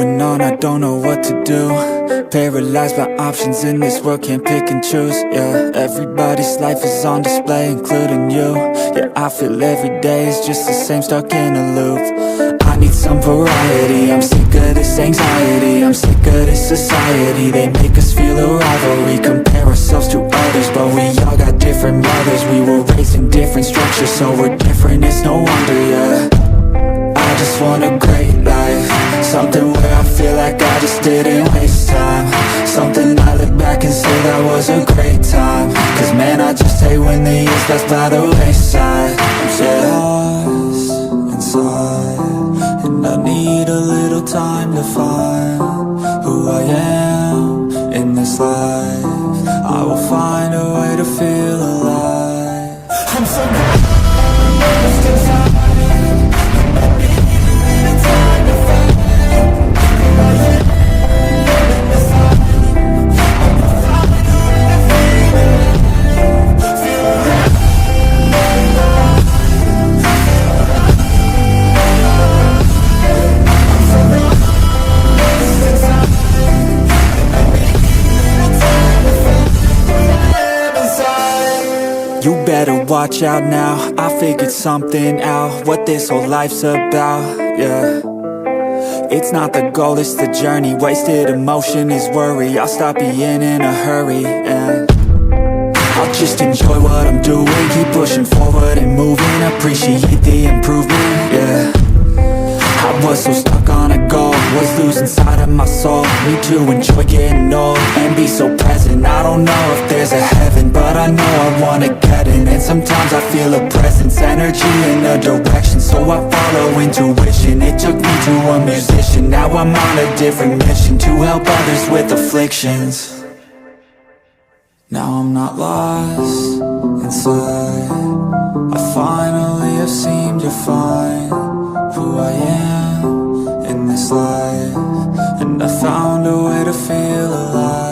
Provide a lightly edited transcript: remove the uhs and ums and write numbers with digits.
going on, I don't know what to do. Paralyzed by options in this world, can't pick and choose. Yeah, everybody's life is on display, including you. Yeah, I feel every day is just the same, stuck in a loop. I need some variety, I'm sick of this anxiety, I'm sick of this society. They make us feel a rivalry, compare ourselves to others, but we all got different mothers. We were raised in different structures, so we're different, it's no wonder, yeah. I just want a great life, something where I feel like I just didn't waste time, something I look back and say that was a great time. Cause man, I just hate when the years pass by the wayside. I'm so lost inside, and I need a little time to find who I am in this life. I will find a way to feel alive. I'm so lost inside. You better watch out now, I figured something out, what this whole life's about, yeah. It's not the goal, it's the journey, wasted emotion is worry. I'll stop being in a hurry, and I'll just enjoy what I'm doing, keep pushing forward and moving, appreciate the improvement, yeah. I was so stuck on a goal, was losing sight of my soul. Need to enjoy getting old and be so present. I don't know if there's a heaven, but I know I wanna get in. And sometimes I feel a presence, energy in a direction, so I follow intuition. It took me to a musician, now I'm on a different mission, to help others with afflictions. Now I'm not lost inside, I finally have seemed to find who I am in this life, and I found a way to feel alive.